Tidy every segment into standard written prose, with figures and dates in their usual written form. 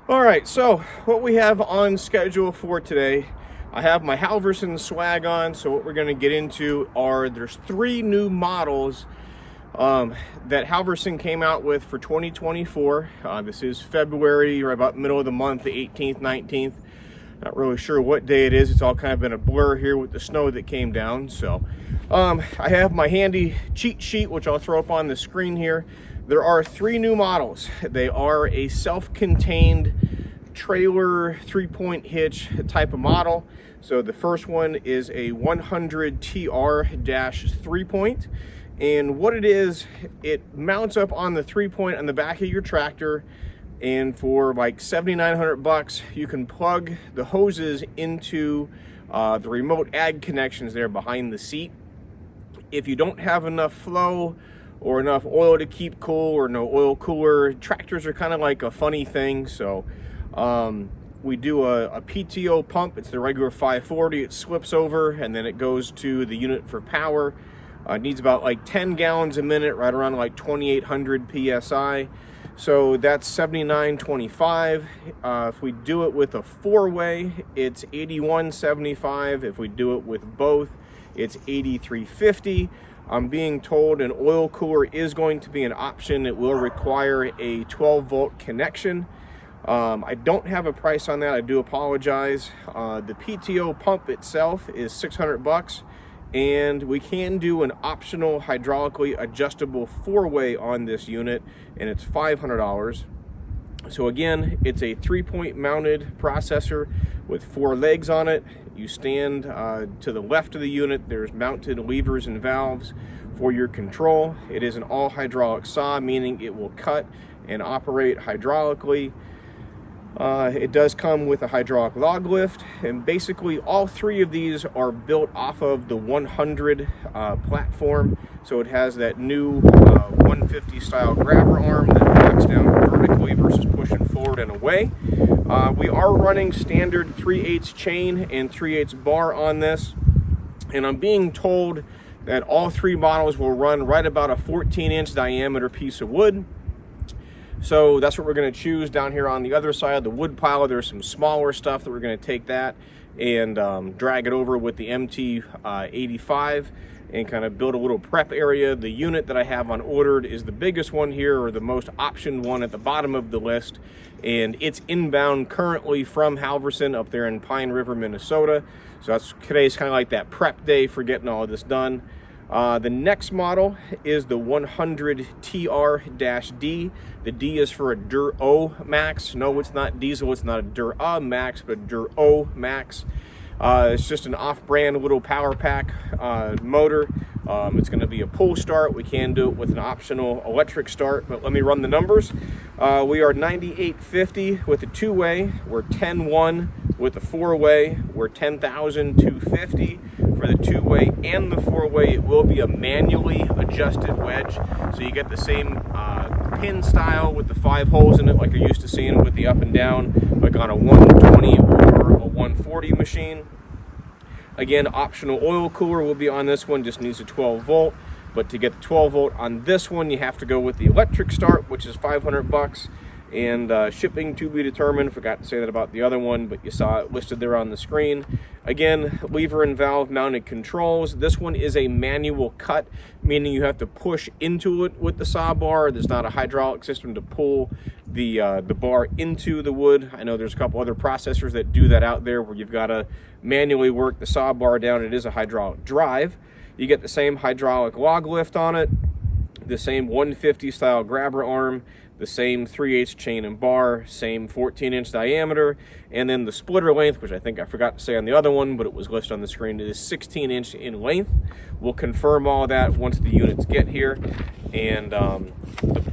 All right, so what we have on schedule for today, I have my Halverson swag on. So what we're going to get into are, there's 3 new models that Halverson came out with for 2024. This is February, or about middle of the month, the 18th, 19th. Not really sure what day it is. It's all kind of been a blur here with the snow that came down. So I have my handy cheat sheet, which I'll throw up on the screen here. There are 3 new models. They are a self-contained trailer 3-point hitch type of model. So the first one is a 100 TR-3-point. And what it is, it mounts up on the 3-point on the back of your tractor. And for like $7,900, you can plug the hoses into the remote ag connections there behind the seat. If you don't have enough flow or enough oil to keep cool, or no oil cooler, tractors are kind of like a funny thing. So we do a PTO pump. It's the regular 540. It slips over and then it goes to the unit for power. It needs about like 10 gallons a minute, right around like 2,800 PSI. So that's $79.25. If we do it with a 4-way, it's $81.75. If we do it with both, it's $83.50. I'm being told an oil cooler is going to be an option. It will require a 12-volt connection. I don't have a price on that. I do apologize. The PTO pump itself is $600, and we can do an optional hydraulically adjustable 4-way on this unit, and it's $500. So again, it's a 3-point mounted processor with 4 legs on it. You stand to the left of the unit. There's mounted levers and valves for your control. It is an all hydraulic saw, meaning it will cut and operate hydraulically. It does come with a hydraulic log lift, and basically all 3 of these are built off of the 100 platform. So it has that new 150 style grabber arm that backs down vertically versus pushing forward and away. We are running standard 3/8 chain and 3/8 bar on this, and I'm being told that all 3 models will run right about a 14-inch diameter piece of wood. So that's what we're going to choose. Down here on the other side of the wood pile, there's some smaller stuff that we're going to take that and drag it over with the MT85 and kind of build a little prep area. The unit that I have on ordered is the biggest one here, or the most optioned one at the bottom of the list, and it's inbound currently from Halverson up there in Pine River, Minnesota. So today's kind of like that prep day for getting all of this done. The next model is the 100 TR-D. The D is for a Dur-O Max. No, it's not diesel. It's not a Dur-A Max, but Dur-O Max. It's just an off-brand little power pack motor. It's going to be a pull start. We can do it with an optional electric start, but let me run the numbers. We are $98.50 with a 2-way. We're $10,100 with a 4-way. We're $10,250 for the 2-way and the 4-way. It will be a manually adjusted wedge, so you get the same pin style with the 5 holes in it like you're used to seeing with the up and down, like on a 120 or a 140 machine. Again, optional oil cooler will be on this one, just needs a 12-volt. But to get the 12-volt on this one, you have to go with the electric start, which is $500. And shipping to be determined. Forgot to say that about the other one, but you saw it listed there on the screen. Again, lever and valve mounted controls. This one is a manual cut, meaning you have to push into it with the saw bar. There's not a hydraulic system to pull the bar into the wood. I know there's a couple other processors that do that out there where you've got to manually work the saw bar down. It is a hydraulic drive. You get the same hydraulic log lift on it, the same 150 style grabber arm, the same 3/8 chain and bar, same 14-inch diameter, and then the splitter length, which I think I forgot to say on the other one, but it was listed on the screen, it is 16-inch in length. We'll confirm all that once the units get here. And the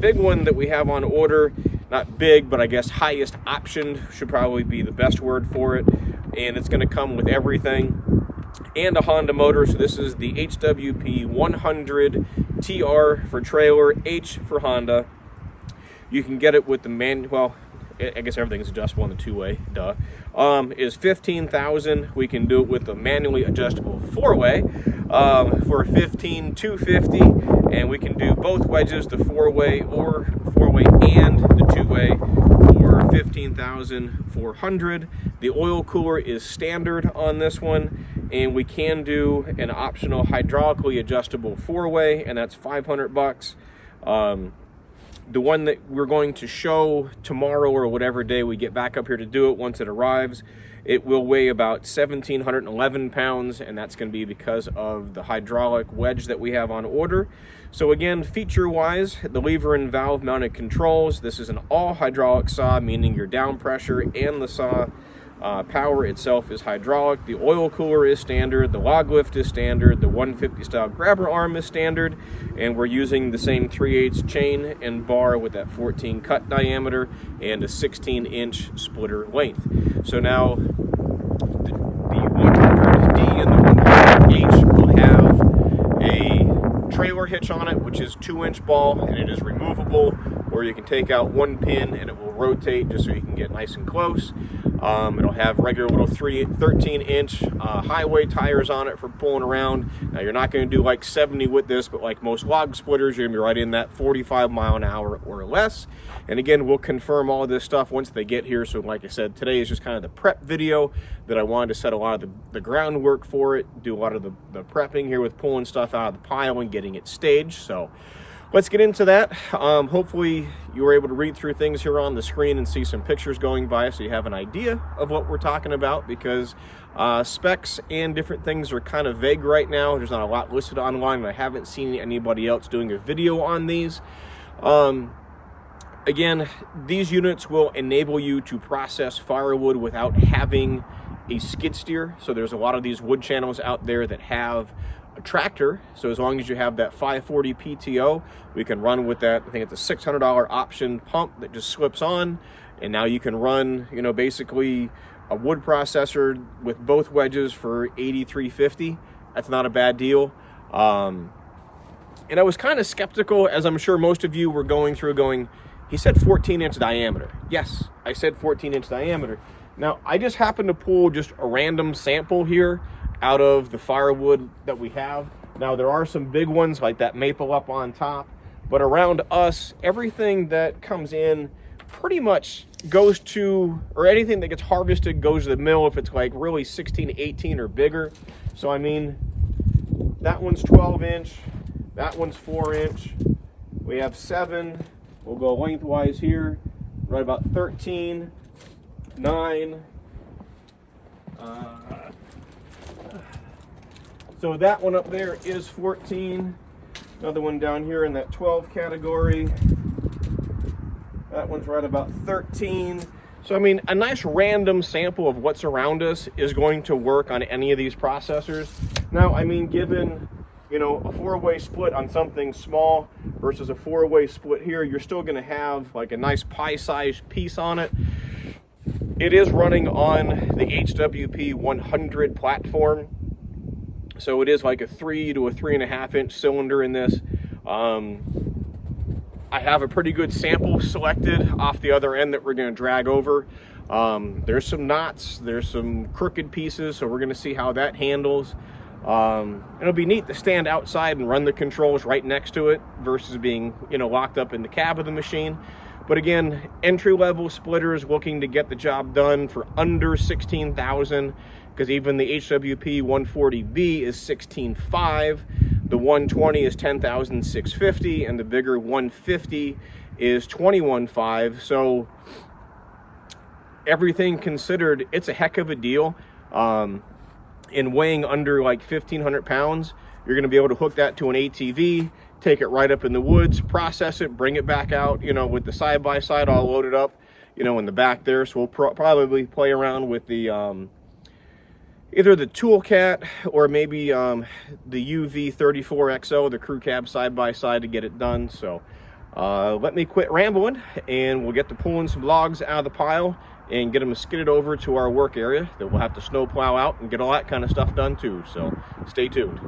big one that we have on order, not big, but I guess highest optioned should probably be the best word for it, and it's going to come with everything and a Honda motor. So this is the HWP 100 TR for trailer, H for Honda. You can get it with the well, I guess everything's adjustable on the 2-way, duh. Is $15,000. We can do it with a manually adjustable 4-way for $15,250, and we can do both wedges, the 4-way or 4-way and the 2-way for $15,400. The oil cooler is standard on this one, and we can do an optional hydraulically adjustable 4-way, and that's $500. The one that we're going to show tomorrow or whatever day we get back up here to do it, once it arrives, it will weigh about 1,711 pounds, and that's going to be because of the hydraulic wedge that we have on order. So again, feature-wise, the lever and valve mounted controls. This is an all hydraulic saw, meaning your down pressure and the saw power itself is hydraulic. The oil cooler is standard, the log lift is standard, the 150 style grabber arm is standard, and we're using the same 3/8 chain and bar with that 14 cut diameter and a 16-inch splitter length. So now the 100D and the 100H will have a trailer hitch on it, which is 2-inch ball, and it is removable, or you can take out one pin and it will rotate just so you can get nice and close. It'll have regular little 13-inch highway tires on it for pulling around. Now you're not going to do like 70 with this, but like most log splitters, you're going to be right in that 45 mile an hour or less. And again, we'll confirm all of this stuff once they get here. So like I said, today is just kind of the prep video that I wanted to set a lot of the groundwork for it, do a lot of the prepping here with pulling stuff out of the pile and getting it staged. So let's get into that. Hopefully you were able to read through things here on the screen and see some pictures going by so you have an idea of what we're talking about, because specs and different things are kind of vague right now. There's not a lot listed online, and I haven't seen anybody else doing a video on these. Again, these units will enable you to process firewood without having a skid steer. So there's a lot of these wood channels out there that have a tractor. So as long as you have that 540 PTO, we can run with that. I think it's a $600 option pump that just slips on, and now you can run, you know, basically a wood processor with both wedges for $83.50. That's not a bad deal. And I was kind of skeptical, as I'm sure most of you were going through, going, he said 14-inch diameter. Yes, I said 14-inch diameter. Now, I just happened to pull just a random sample here out of the firewood that we have. Now, there are some big ones like that maple up on top, but around us, everything that comes in pretty much goes to, or anything that gets harvested goes to the mill if it's like really 16, 18 or bigger. So I mean, that one's 12-inch, that one's 4-inch. We have 7. We'll go lengthwise here, right about 13, 9. So that one up there is 14. Another one down here in that 12 category. That one's right about 13. So I mean, a nice random sample of what's around us is going to work on any of these processors. Now, I mean, given, you know, a 4-way split on something small versus a 4-way split here, you're still going to have like a nice pie-sized piece on it. It is running on the HWP 100 platform, so it is like a 3 to a 3.5 inch cylinder in this. I have a pretty good sample selected off the other end that we're going to drag over. There's some knots, there's some crooked pieces, so we're going to see how that handles. It'll be neat to stand outside and run the controls right next to it versus being, you know, locked up in the cab of the machine. But again, entry-level splitters looking to get the job done for under $16,000, because even the HWP 140B is $16,500, the 120 is $10,650, and the bigger 150 is $21,500. So everything considered, it's a heck of a deal. In weighing under like 1,500 pounds, you're going to be able to hook that to an ATV, take it right up in the woods, process it, bring it back out, you know, with the side-by-side all loaded up, you know, in the back there. So we'll probably play around with the either the Toolcat or maybe the UV34XO, the crew cab side-by-side, to get it done. So let me quit rambling, and we'll get to pulling some logs out of the pile and get them skidded over to our work area that we'll have to snow plow out and get all that kind of stuff done too. So stay tuned.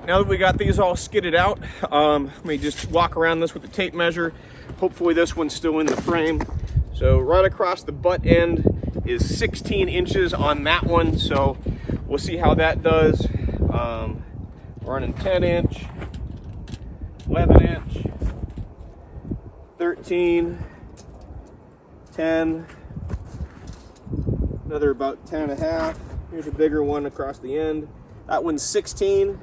right, now that we got these all skidded out, let me just walk around this with the tape measure. Hopefully this one's still in the frame. So right across the butt end is 16 inches on that one, so we'll see how that does. Running 10 inch, 11 inch, 13, 10, another about 10 and a half. Here's a bigger one across the end. That one's 16.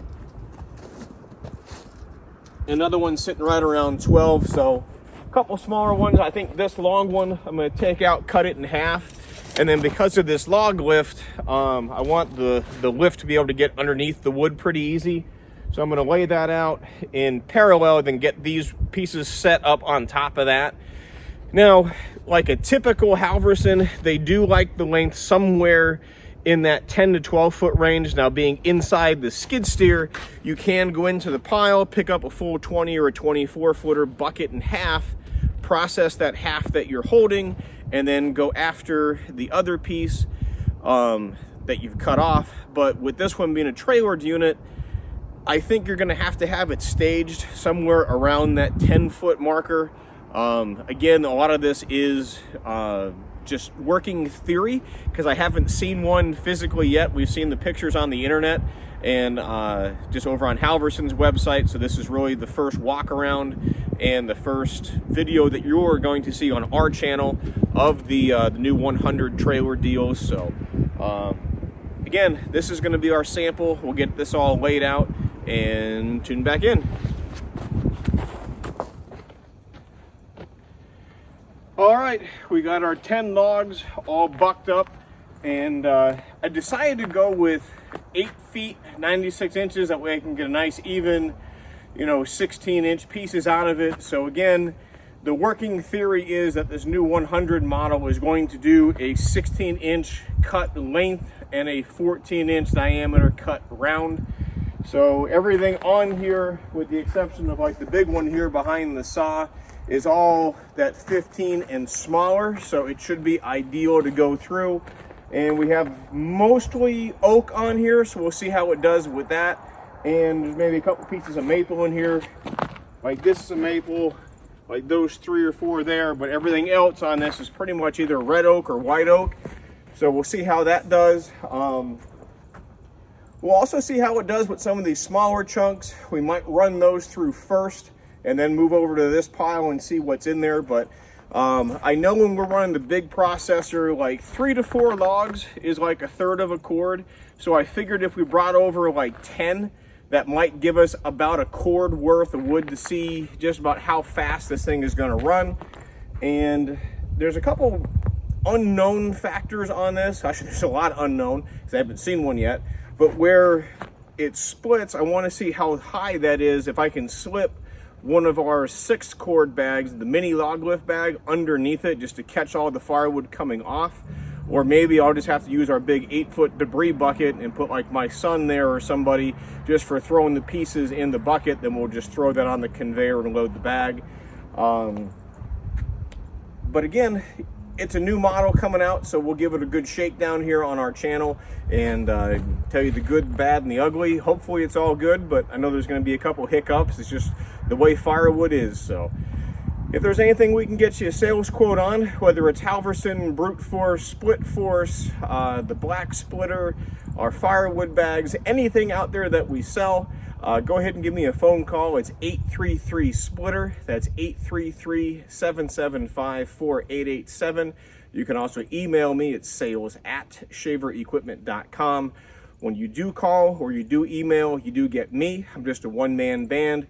Another one sitting right around 12, so a couple smaller ones. I think this long one I'm going to take out, cut it in half. And then because of this log lift, I want the lift to be able to get underneath the wood pretty easy. So I'm going to lay that out in parallel, then get these pieces set up on top of that. Now, like a typical Halverson, they do like the length somewhere in that 10 to 12 foot range. Now, being inside the skid steer, you can go into the pile, pick up a full 20 or a 24 footer, bucket in half, process that half that you're holding, and then go after the other piece that you've cut off. But with this one being a trailered unit, I think you're gonna have to have it staged somewhere around that 10-foot marker. Again, a lot of this is just working theory, because I haven't seen one physically yet. We've seen the pictures on the internet and just over on Halverson's website. So this is really the first walk around and the first video that you're going to see on our channel of the new 100 trailer deals. So again, this is going to be our sample. We'll get this all laid out and tune back in. All right, we got our 10 logs all bucked up, and I decided to go with 8 feet 96 inches. That way I can get a nice even, 16-inch pieces out of it. So again, the working theory is that this new 100 model is going to do a 16-inch cut length and a 14-inch diameter cut round. So everything on here, with the exception of like the big one here behind the saw, is all that 15 and smaller. So it should be ideal to go through. And we have mostly oak on here, so we'll see how it does with that. And there's maybe a couple pieces of maple in here. Like this is a maple, like those 3 or 4 there, but everything else on this is pretty much either red oak or white oak. So we'll see how that does. We'll also see how it does with some of these smaller chunks. We might run those through first and then move over to this pile and see what's in there. But I know when we're running the big processor, like 3 to 4 logs is like a third of a cord. So I figured if we brought over like 10, that might give us about a cord worth of wood to see just about how fast this thing is going to run. And there's a couple unknown factors on this. Actually, there's a lot unknown because I haven't seen one yet. But where it splits, I want to see how high that is. If I can slip one of our 6 cord bags, the mini log lift bag, underneath it just to catch all the firewood coming off. Or maybe I'll just have to use our big 8-foot debris bucket and put like my son there or somebody just for throwing the pieces in the bucket. Then we'll just throw that on the conveyor and load the bag. But again, it's a new model coming out, so we'll give it a good shakedown here on our channel and tell you the good, bad, and the ugly. Hopefully it's all good, but I know there's going to be a couple hiccups. It's just the way firewood is. So if there's anything we can get you a sales quote on, whether it's Halverson, Brute Force, SplitForce, the black splitter, our firewood bags, anything out there that we sell, go ahead and give me a phone call. It's 833-SPLITTER. That's 833-775-4887. You can also email me at sales@shaverequipment.com. When you do call or you do email, you do get me. I'm just a one-man band,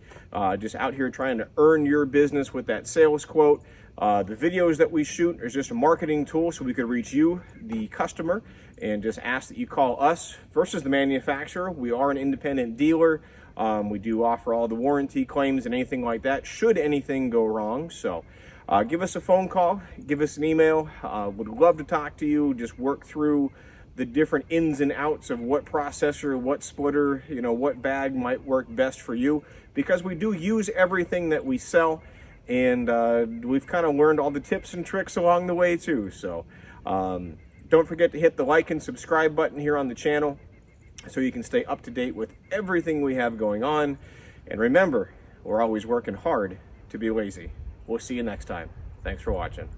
just out here trying to earn your business with that sales quote. The videos that we shoot is just a marketing tool so we could reach you, the customer, and just ask that you call us versus the manufacturer. We are an independent dealer. We do offer all the warranty claims and anything like that should anything go wrong. So give us a phone call, give us an email. Would love to talk to you, just work through the different ins and outs of what processor, what splitter, what bag might work best for you, because we do use everything that we sell, and we've kind of learned all the tips and tricks along the way too. So don't forget to hit the like and subscribe button here on the channel. so you can stay up to date with everything we have going on. And remember, we're always working hard to be lazy. We'll see you next time. Thanks for watching.